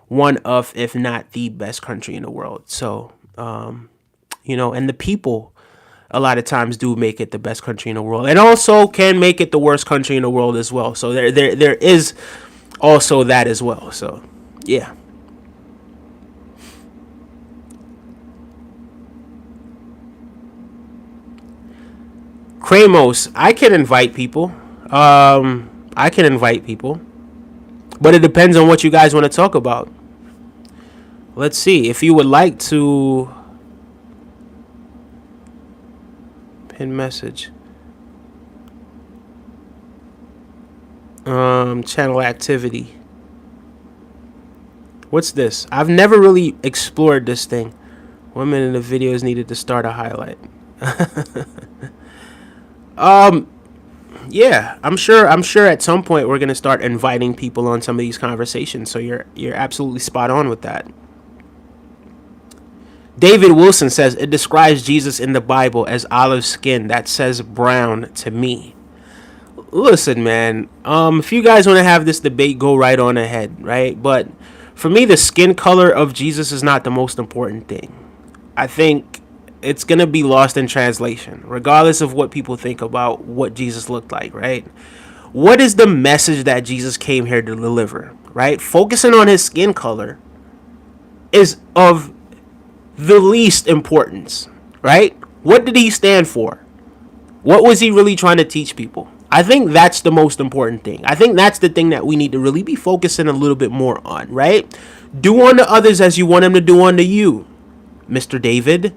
one of, if not the best country in the world. So, and the people a lot of times do make it the best country in the world, and also can make it the worst country in the world as well. So there is also that as well. So, yeah. Kramos, I can invite people. I can invite people, but it depends on what you guys want to talk about. Let's see. If you would like to pin message, channel activity. What's this? I've never really explored this thing. Women in the videos needed to start a highlight. Yeah, I'm sure at some point we're gonna start inviting people on some of these conversations. So you're absolutely spot on with that. David Wilson says it describes Jesus in the Bible as olive skin. That says brown to me. Listen, man. If you guys want to have this debate, go right on ahead, right? But for me, the skin color of Jesus is not the most important thing. I think it's gonna be lost in translation, regardless of what people think about what Jesus looked like, right? What is the message that Jesus came here to deliver, right? Focusing on his skin color is of the least importance, right? What did he stand for? What was he really trying to teach people? I think that's the most important thing. I think that's the thing that we need to really be focusing a little bit more on, right? Do unto others as you want them to do unto you, Mr. David.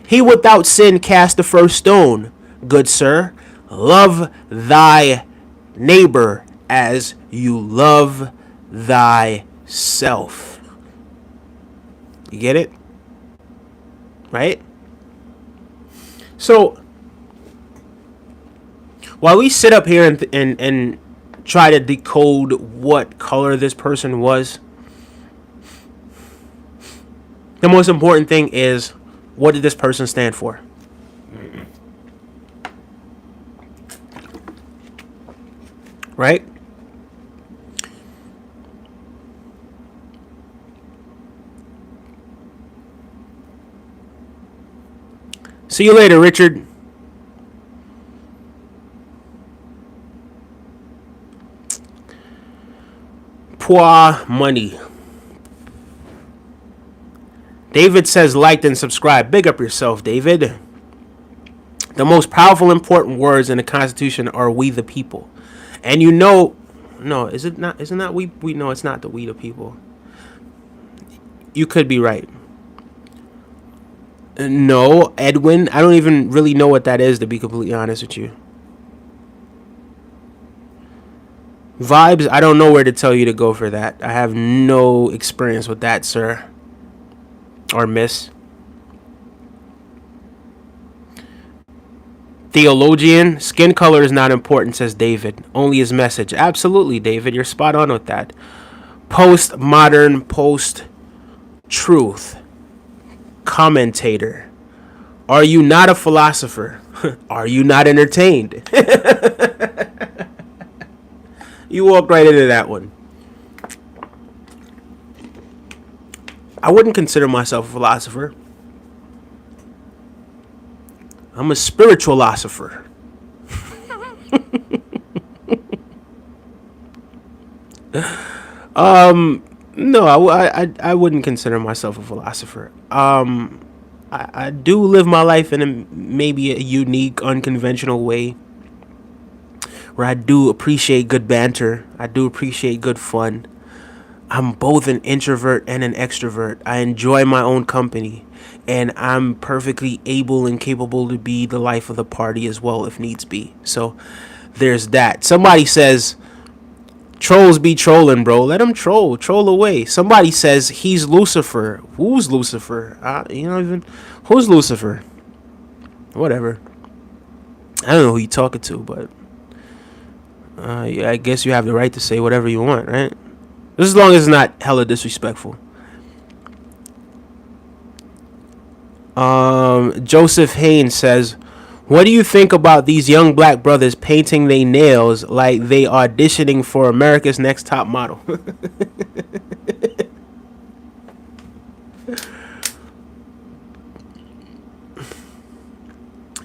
He without sin cast the first stone, good sir. Love thy neighbor as you love thyself. You get it? Right? So, while we sit up here and try to decode what color this person was, the most important thing is, what did this person stand for? Right? See you later, Richard. Poor money. David says liked and subscribe. Big up yourself, David. The most powerful, important words in the Constitution are "we the people," and you know, no, is it not? Isn't that we? No, it's not the "we the people." You could be right. No, Edwin. I don't even really know what that is, to be completely honest with you. Vibes. I don't know where to tell you to go for that. I have no experience with that, sir or miss. Theologian, skin color is not important, says David. Only his message. Absolutely, David. You're spot on with that. Postmodern, post truth. Commentator. Are you not a philosopher? Are you not entertained? You walked right into that one. I wouldn't consider myself a philosopher. I'm a spiritual philosopher. No, I wouldn't consider myself a philosopher. I do live my life in maybe a unique, unconventional way, where I do appreciate good banter. I do appreciate good fun. I'm both an introvert and an extrovert. I enjoy my own company, and I'm perfectly able and capable to be the life of the party as well if needs be. So there's that. Somebody says trolls be trolling, bro. Let them troll away. Somebody says he's Lucifer. Who's Lucifer? Even who's Lucifer? Whatever. I don't know who you talking to, but yeah, I guess you have the right to say whatever you want, right? Just as long as it's not hella disrespectful. Joseph Haynes says, what do you think about these young black brothers painting their nails like they auditioning for America's Next Top Model?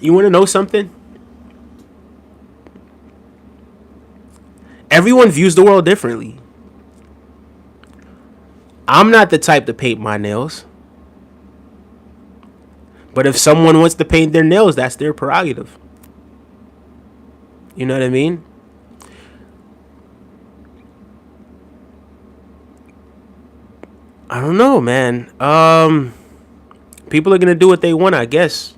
You want to know something? Everyone views the world differently. I'm not the type to paint my nails. But if someone wants to paint their nails, that's their prerogative. You know what I mean? I don't know, man. People are gonna do what they want, I guess.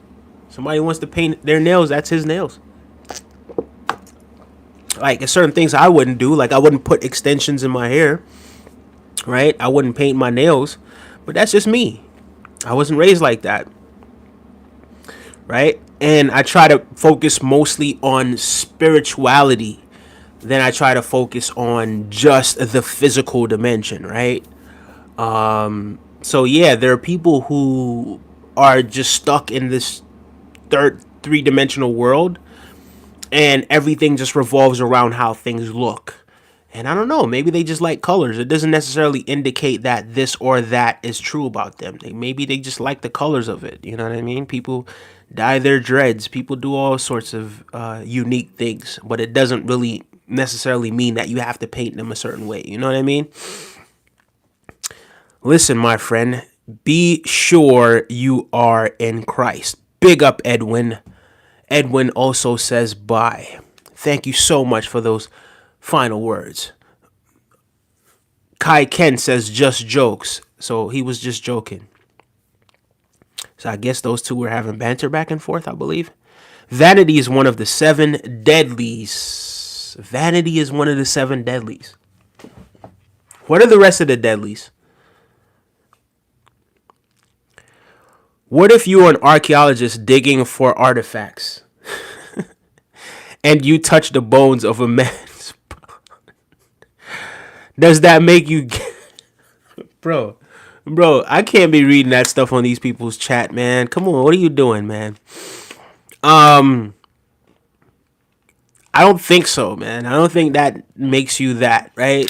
Somebody wants to paint their nails, that's his nails. Like, there's certain things I wouldn't do. Like, I wouldn't put extensions in my hair. Right? I wouldn't paint my nails. But that's just me. I wasn't raised like that. right? And I try to focus mostly on spirituality. Then I try to focus on just the physical dimension, right? So yeah, there are people who are just stuck in this third three-dimensional world, and everything just revolves around how things look. And I don't know, maybe they just like colors. It doesn't necessarily indicate that this or that is true about them. Maybe they just like the colors of it. You know what I mean? People dye their dreads. People do all sorts of unique things, but it doesn't really necessarily mean that you have to paint them a certain way. You know what I mean? Listen, my friend, be sure you are in Christ. Big up, Edwin. Edwin also says bye. Thank you so much for those final words. Kai Ken says just jokes. So he was just joking. So I guess those two were having banter back and forth, I believe. Vanity is one of the seven deadlies. Vanity is one of the seven deadlies. What are the rest of the deadlies? What if you are an archaeologist digging for artifacts and you touch the bones of a man's Does that make you bro? Bro, I can't be reading that stuff on these people's chat, man. Come on, what are you doing, man? I don't think so, man. I don't think that makes you that, right?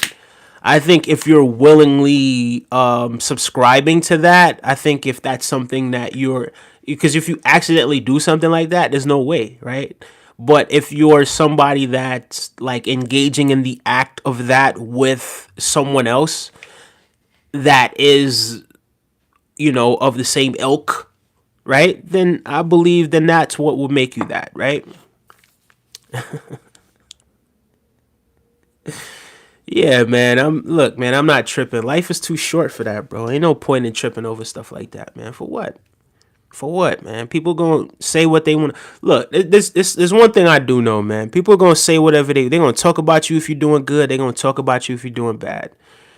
I think if you're willingly subscribing to that, I think if that's something that you're, because if you accidentally do something like that, there's no way, right? But if you're somebody that's like engaging in the act of that with someone else that is, of the same ilk, right? Then I believe then that's what will make you that, right? Yeah, man. I'm not tripping. Life is too short for that, bro. Ain't no point in tripping over stuff like that, man. For what? For what, man? People gonna say what they want. Look, this one thing I do know, man. People are gonna say whatever they're gonna talk about you if you're doing good. They're gonna talk about you if you're doing bad.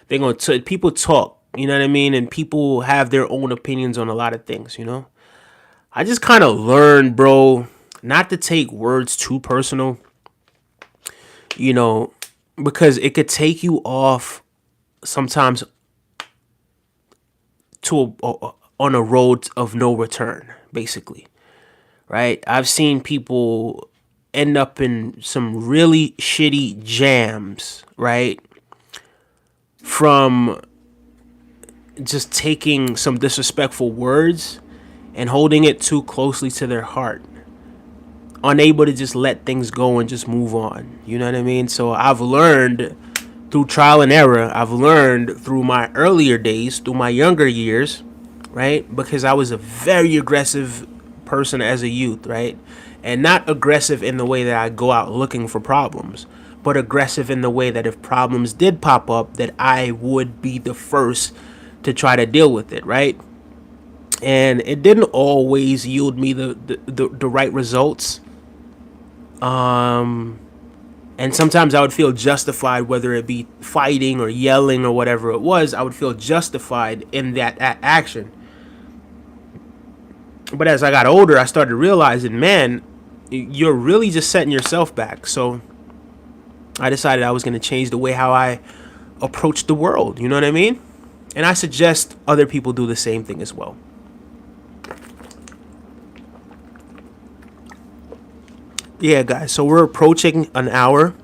People talk. You know what I mean? And people have their own opinions on a lot of things. I just kind of learned, bro, not to take words too personal. You know, because it could take you off sometimes on a road of no return, basically, right? I've seen people end up in some really shitty jams, right? From just taking some disrespectful words and holding it too closely to their heart, unable to just let things go and just move on. You know what I mean? So I've learned through trial and error. I've learned through my earlier days, through my younger years, right? Because I was a very aggressive person as a youth, right? And not aggressive in the way that I go out looking for problems, but aggressive in the way that if problems did pop up, that I would be the first to try to deal with it, right? And it didn't always yield me the right results. And sometimes I would feel justified, whether it be fighting or yelling or whatever it was. I would feel justified in that action. But as I got older, I started realizing, man, you're really just setting yourself back. So I decided I was going to change the way how I approach the world. You know what I mean? And I suggest other people do the same thing as well. Yeah, guys. So we're approaching an hour.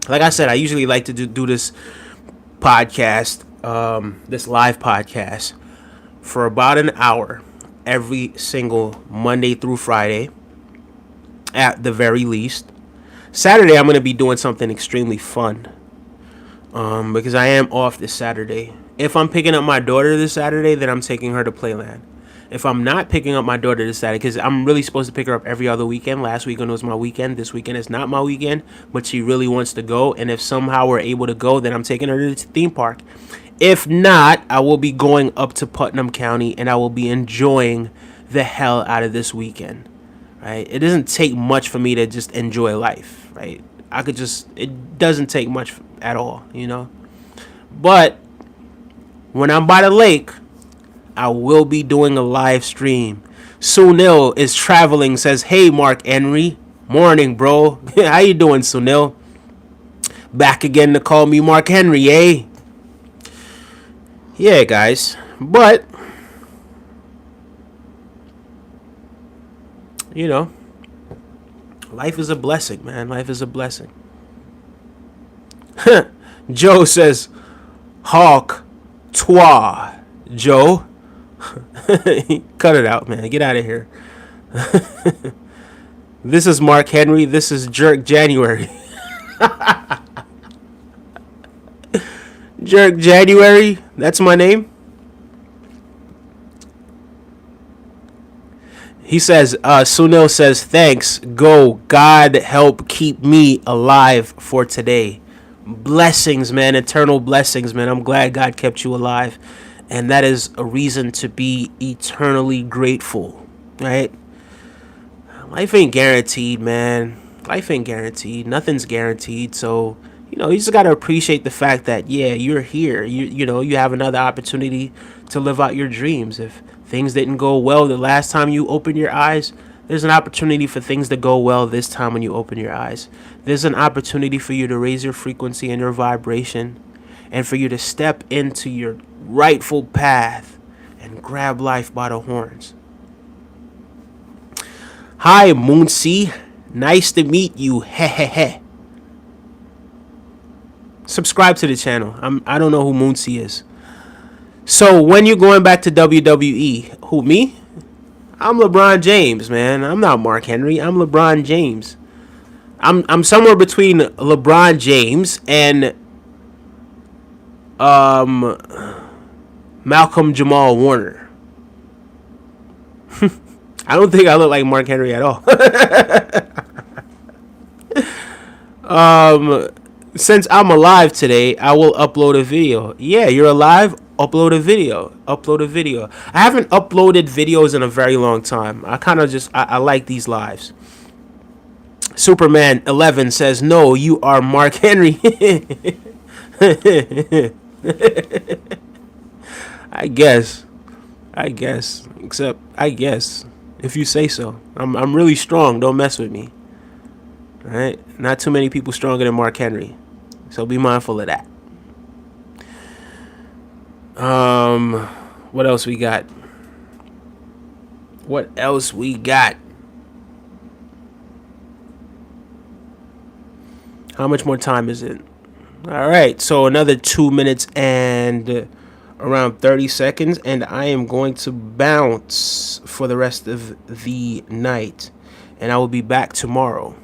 Like I said, I usually like to do this podcast, this live podcast, for about an hour every single Monday through Friday, at the very least. Saturday, I'm going to be doing something extremely fun, because I am off this Saturday. If I'm picking up my daughter this Saturday, then I'm taking her to Playland. If I'm not picking up my daughter this Saturday, because I'm really supposed to pick her up every other weekend. Last weekend was my weekend. This weekend is not my weekend, but she really wants to go. And if somehow we're able to go, then I'm taking her to the theme park. If not, I will be going up to Putnam County, and I will be enjoying the hell out of this weekend. Right? It doesn't take much for me to just enjoy life. Right? It doesn't take much at all, But when I'm by the lake, I will be doing a live stream. Sunil is traveling, says, hey, Mark Henry. Morning, bro. How you doing, Sunil? Back again to call me Mark Henry, eh? Yeah, guys. But, you know, life is a blessing, man. Life is a blessing. Joe says, Hawk, toi. Joe. Cut it out, man. Get out of here. This is Mark Henry. This is Jerk January. Jerk January. That's my name. He says, Sunil says, thanks. Go. God help keep me alive for today. Blessings, man. Eternal blessings, man. I'm glad God kept you alive. And that is a reason to be eternally grateful, right? Life ain't guaranteed, man. Life ain't guaranteed. Nothing's guaranteed. So, you know, you just got to appreciate the fact that, yeah, you're here. You know, you have another opportunity to live out your dreams. If things didn't go well the last time you opened your eyes, there's an opportunity for things to go well this time when you open your eyes. There's an opportunity for you to raise your frequency and your vibration and for you to step into your rightful path and grab life by the horns. Hi, Moonsea. Nice to meet you. Hehehe. Subscribe to the channel. I don't know who Moonsea is. So when you're going back to WWE, who, me? I'm LeBron James, man. I'm not Mark Henry. I'm LeBron James. I'm somewhere between LeBron James and Malcolm Jamal Warner. I don't think I look like Mark Henry at all. Since I'm alive today, I will upload a video. Yeah, you're alive? Upload a video. Upload a video. I haven't uploaded videos in a very long time. I kind of just, I like these lives. Superman 11 says, no, you are Mark Henry. I guess. Except, I guess. If you say so. I'm really strong. Don't mess with me. All right? Not too many people stronger than Mark Henry. So be mindful of that. What else we got? How much more time is it? All right. So another 2 minutes and around 30 seconds, and I am going to bounce for the rest of the night, and I will be back tomorrow.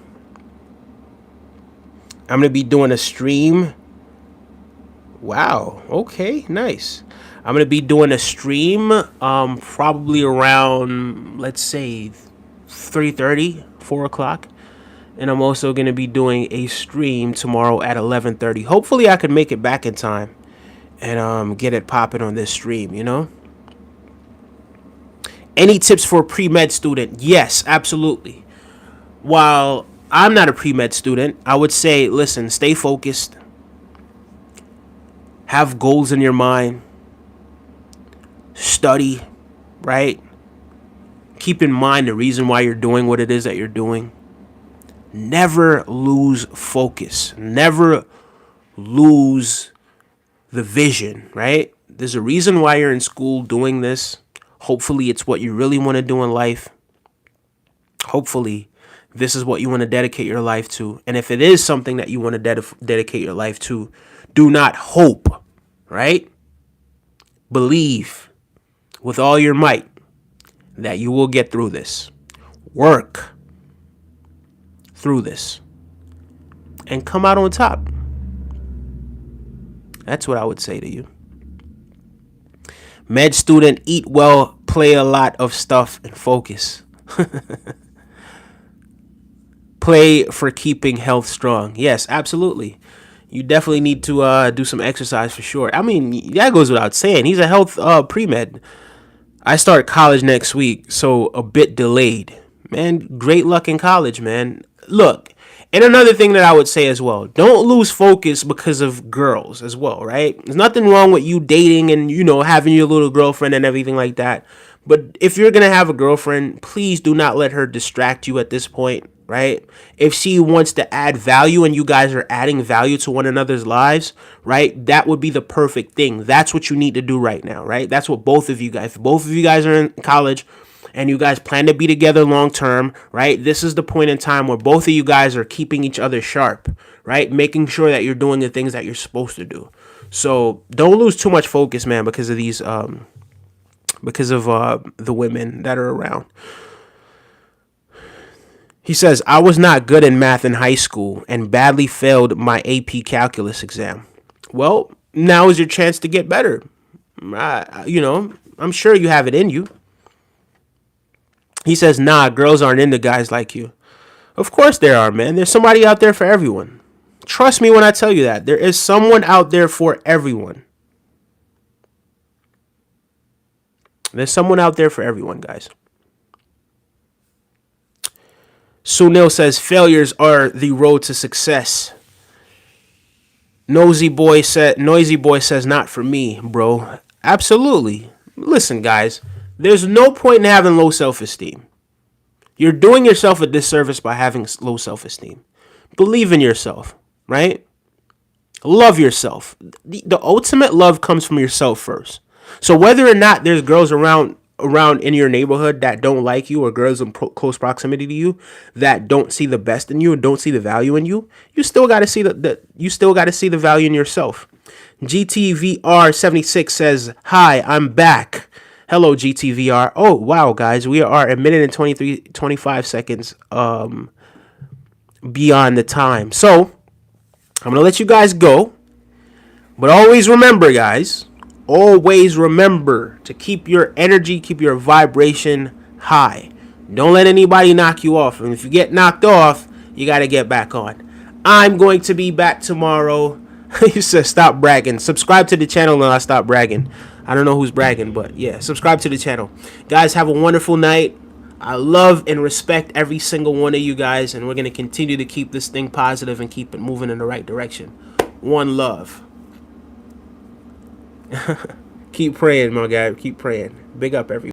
I'm going to be doing a stream. Wow. Okay, nice. I'm going to be doing a stream probably around, let's say, 3:30, 4 o'clock. And I'm also going to be doing a stream tomorrow at 11:30. Hopefully I can make it back in time and get it popping on this stream, you know? Any tips for a pre-med student? Yes, absolutely. While I'm not a pre-med student, I would say, listen, stay focused. Have goals in your mind. Study, right? Keep in mind the reason why you're doing what it is that you're doing. Never lose focus. Never lose the vision, right? There's a reason why you're in school doing this. Hopefully it's what you really want to do in life. Hopefully this is what you want to dedicate your life to. And if it is something that you want to dedicate your life to, do not hope, right? Believe with all your might that you will get through this. Work through this and come out on top. That's what I would say to you. Med student, eat well, play a lot of stuff, and focus. Play for keeping health strong. Yes, absolutely. You definitely need to do some exercise for sure. I mean, that goes without saying. He's a health pre-med. I start college next week, so a bit delayed. Man, great luck in college, man. Look, and another thing that I would say as well, don't lose focus because of girls as well, right? There's nothing wrong with you dating and, you know, having your little girlfriend and everything like that. But if you're going to have a girlfriend, please do not let her distract you at this point, right? If she wants to add value and you guys are adding value to one another's lives, right? That would be the perfect thing. That's what you need to do right now, right? That's what both of you guys are in college and you guys plan to be together long term, right? This is the point in time where both of you guys are keeping each other sharp, right? Making sure that you're doing the things that you're supposed to do. So don't lose too much focus, man, because of these the women that are around. He says, I was not good in math in high school and badly failed my AP calculus exam. Well, now is your chance to get better. I'm sure you have it in you. He says, nah, girls aren't into guys like you. Of course there are, man. There's somebody out there for everyone. Trust me when I tell you that. There is someone out there for everyone. There's someone out there for everyone, guys. Sunil says, failures are the road to success. Noisy boy says, not for me, bro. Absolutely. Listen, guys, there's no point in having low self-esteem. You're doing yourself a disservice by having low self-esteem. Believe in yourself, right? Love yourself. The ultimate love comes from yourself first. So whether or not there's girls around in your neighborhood that don't like you, or girls in close proximity to you that don't see the best in you and don't see the value in you, you still got to see the value in yourself. GTVR76 says, hi, I'm back. Hello, GTVR. Oh, wow, guys, we are a minute and 25 seconds beyond the time. So I'm going to let you guys go. But always remember, guys, always remember to keep your energy, keep your vibration high. Don't let anybody knock you off. And if you get knocked off, you got to get back on. I'm going to be back tomorrow. He says, stop bragging. Subscribe to the channel and I'll stop bragging. I don't know who's bragging, but yeah, subscribe to the channel. Guys, have a wonderful night. I love and respect every single one of you guys, and we're going to continue to keep this thing positive and keep it moving in the right direction. One love. Keep praying, my guy. Keep praying. Big up, everyone.